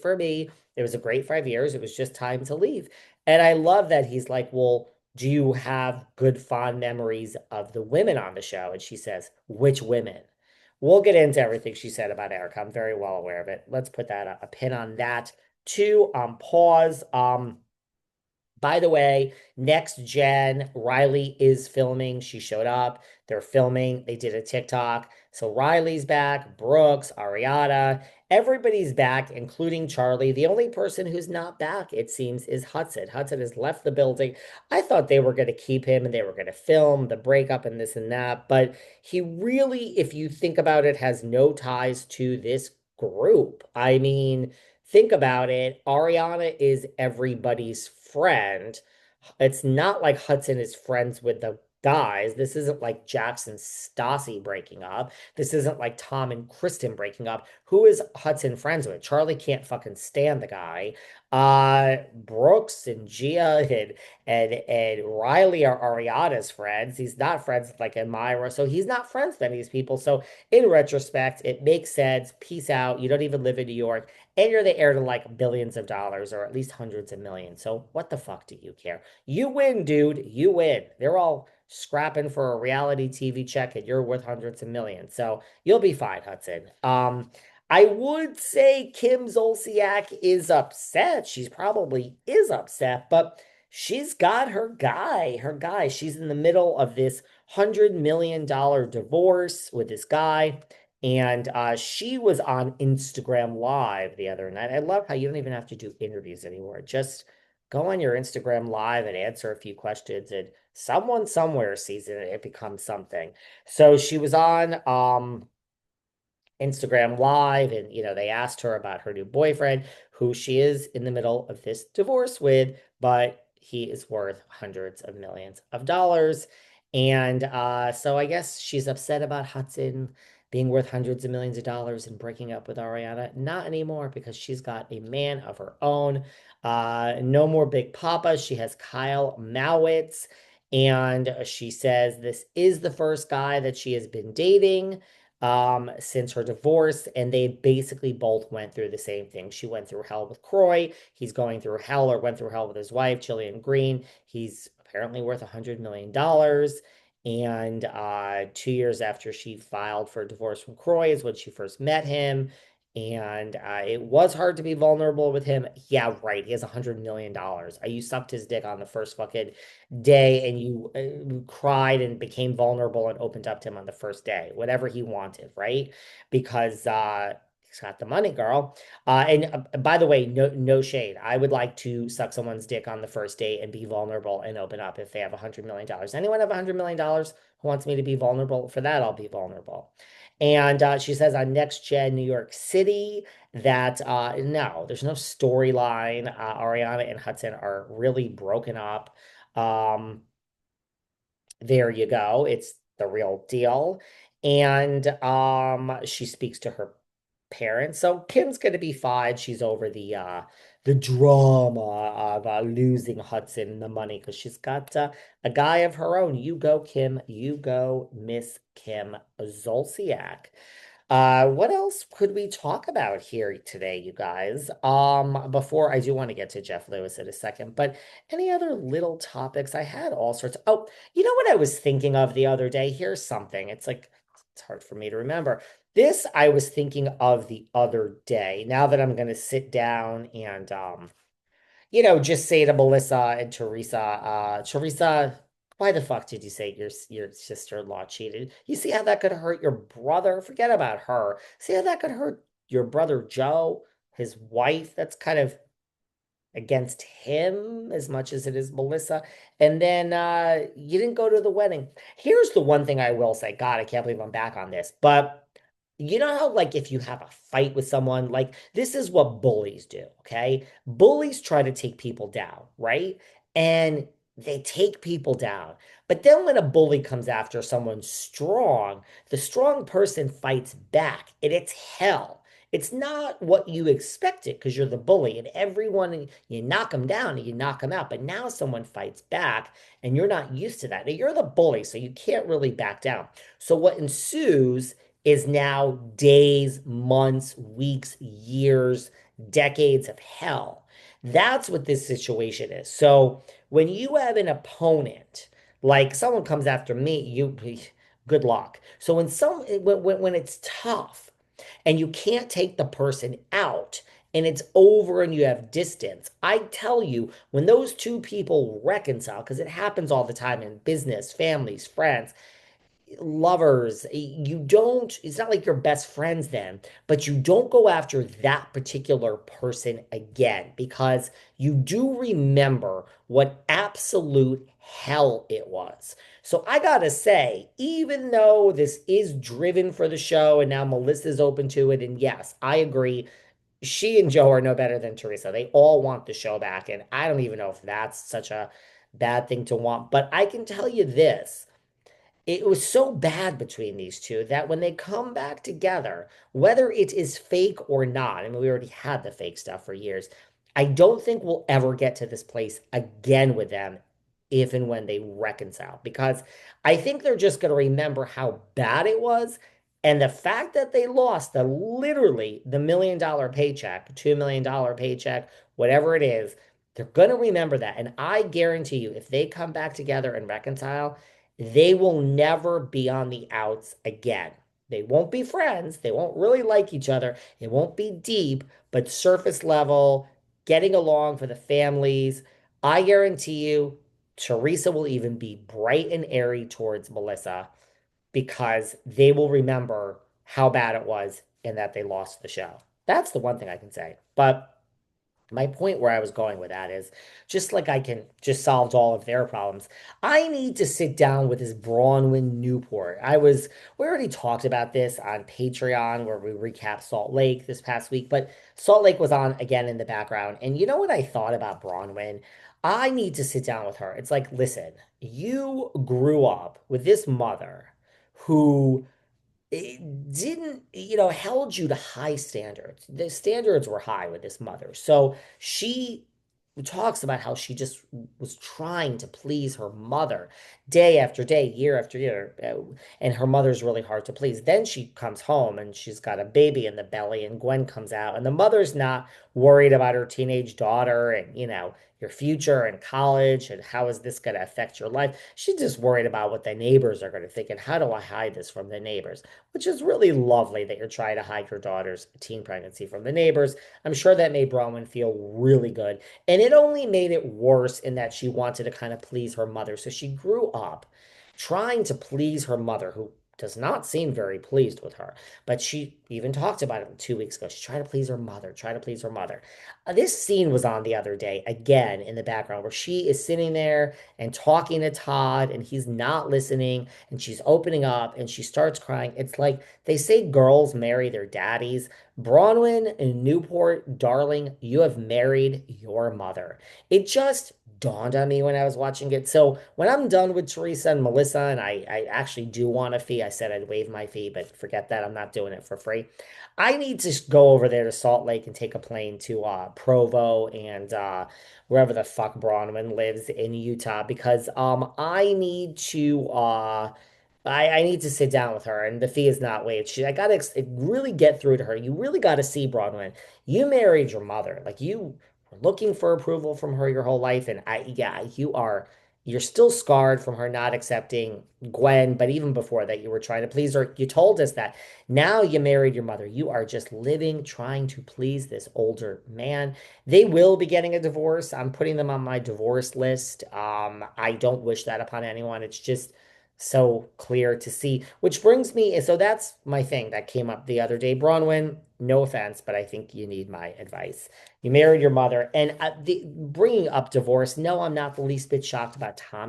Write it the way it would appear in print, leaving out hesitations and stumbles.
great for me. It was a great 5 years. It was just time to leave. And I love that he's like, well, do you have good, fond memories of the women on the show? And she says, which women? We'll get into everything she said about Erica. I'm very well aware of it. Let's put that a pin on that. Two, pause. By the way, next gen, Riley is filming. She showed up. They're filming. They did a TikTok. So Riley's back, Brooks, Ariana, everybody's back, including Charlie. The only person who's not back, it seems, is Hudson. Hudson has left the building. I thought they were going to keep him and they were going to film the breakup and this and that. But he really, if you think about it, has no ties to this group. I mean, think about it. Ariana is everybody's friend. It's not like Hudson is friends with the guys. This isn't like Jackson Stassi breaking up. This isn't like Tom and Kristen breaking up. Who is Hudson friends with? Charlie can't fucking stand the guy. Brooks and Gia and Riley are Ariana's friends. He's not friends with like Amira, so he's not friends with any of these people. So in retrospect, it makes sense. Peace out. You don't even live in New York, and you're the heir to like billions of dollars or at least hundreds of millions. So what the fuck do you care? You win, dude. You win. They're all scrapping for a reality TV check, and you're worth hundreds of millions. So you'll be fine, Hudson. I would say Kim Zolciak is upset. She's probably is upset, but she's got her guy. Her guy. She's in the middle of this $100 million divorce with this guy. And she was on Instagram Live the other night. I love how you don't even have to do interviews anymore. Just go on your Instagram Live and answer a few questions, and someone somewhere sees it and it becomes something. So she was on Instagram Live, and they asked her about her new boyfriend, who she is in the middle of this divorce with, but he is worth hundreds of millions of dollars. And so I guess she's upset about Hudson being worth hundreds of millions of dollars and breaking up with Ariana. Not anymore, because she's got a man of her own. No more Big Papa. She has Kyle Mowitz, and she says this is the first guy that she has been dating since her divorce, and they basically both went through the same thing. She went through hell with Croy. He's going through hell, or went through hell with his wife, Jillian Green. He's apparently worth $100 million. And 2 years after she filed for divorce from Croy is when she first met him. And it was hard to be vulnerable with him. Yeah, right. He has $100 million. You sucked his dick on the first fucking day, and you cried and became vulnerable and opened up to him on the first day, whatever he wanted, right? Because he's got the money, girl. And by the way, no shade. I would like to suck someone's dick on the first date and be vulnerable and open up if they have $100 million. Anyone have $100 million who wants me to be vulnerable? For that, I'll be vulnerable. And she says on Next Gen New York City that no, there's no storyline. Ariana and Hudson are really broken up. Um, there you go. It's the real deal. And she speaks to her parents. So Kim's gonna be fine. She's over the drama of losing Hudson the money, because she's got a guy of her own. You go, Kim. You go, Miss Kim Zolciak. What else could we talk about here today, you guys? Before I do want to get to Jeff Lewis in a second, but any other little topics? I had all sorts. Oh, you know what I was thinking of the other day? Here's something. It's like it's hard for me to remember. This I was thinking of the other day. Now that I'm gonna sit down and just say to Melissa and Teresa, Teresa, why the fuck did you say your sister-in-law cheated? You see how that could hurt your brother? Forget about her. See how that could hurt your brother Joe, his wife? That's kind of against him as much as it is Melissa. And then you didn't go to the wedding. Here's the one thing I will say. God, I can't believe I'm back on this. But you know how, like, if you have a fight with someone, like, this is what bullies do, okay? Bullies try to take people down, right? And they take people down. But then when a bully comes after someone strong, the strong person fights back, and it's hell. It's not what you expected, because you're the bully, and everyone, you knock them down and you knock them out. But now someone fights back, and you're not used to that. Now, you're the bully, so you can't really back down. So what ensues is now days, months, weeks, years, decades of hell. That's what this situation is. So when you have an opponent, like someone comes after me, you good luck. So when it's tough and you can't take the person out and it's over and you have distance, I tell you, when those two people reconcile, because it happens all the time in business, families, friends, lovers, you don't, it's not like you're best friends then, but you don't go after that particular person again because you do remember what absolute hell it was. So I gotta say, even though this is driven for the show and now Melissa's open to it, and yes, I agree, she and Joe are no better than Teresa. They all want the show back, and I don't even know if that's such a bad thing to want, but I can tell you this, it was so bad between these two that when they come back together, whether it is fake or not, I mean, we already had the fake stuff for years. I don't think we'll ever get to this place again with them if and when they reconcile because I think they're just going to remember how bad it was. And the fact that they lost literally the $1 million paycheck, $2 million paycheck, whatever it is, they're going to remember that. And I guarantee you, if they come back together and reconcile, they will never be on the outs again. They won't be friends. They won't really like each other. It won't be deep, but surface level, getting along for the families. I guarantee you, Teresa will even be bright and airy towards Melissa because they will remember how bad it was and that they lost the show. That's the one thing I can say. But my point where I was going with that is just like I can just solved all of their problems. I need to sit down with this Bronwin Newport. We already talked about this on Patreon where we recap Salt Lake this past week, but Salt Lake was on again in the background. And you know what I thought about Bronwyn? I need to sit down with her. It's like, listen, you grew up with this mother who it didn't, held you to high standards. The standards were high with this mother. So she talks about how she just was trying to please her mother day after day, year after year. And her mother's really hard to please. Then she comes home and she's got a baby in the belly, and Gwen comes out, and the mother's not worried about her teenage daughter and, your future in college and how is this going to affect your life. She's just worried about what the neighbors are going to think and how do I hide this from the neighbors, which is really lovely that you're trying to hide your daughter's teen pregnancy from the neighbors. I'm sure that made Bronwyn feel really good. And it only made it worse in that she wanted to kind of please her mother. So she grew up trying to please her mother, who does not seem very pleased with her. But she even talked about it 2 weeks ago. She tried to please her mother, try to please her mother. This scene was on the other day, again, in the background, where she is sitting there and talking to Todd, and he's not listening, and she's opening up, and she starts crying. It's like they say girls marry their daddies. Bronwyn and Newport, darling, you have married your mother. It just dawned on me when I was watching it. So when I'm done with Teresa and Melissa, and I actually do want a fee, I said I'd waive my fee, but forget that. I'm not doing it for free. I need to go over there to Salt Lake and take a plane to Provo and wherever the fuck Bronwyn lives in Utah because I need to I need to sit down with her, and the fee is not waived. I gotta really get through to her. You really gotta see Bronwyn. You married your mother, like you were looking for approval from her your whole life, and yeah, you're still scarred from her not accepting Gwen, but even before that, you were trying to please her. You told us that. Now you married your mother. You are just living, trying to please this older man. They will be getting a divorce. I'm putting them on my divorce list. I don't wish that upon anyone. It's just so clear to see. Which brings me, so that's my thing that came up the other day. Bronwyn, no offense, but I think you need my advice. You married your mother, and bringing up divorce. No, I'm not the least bit shocked about Tommy.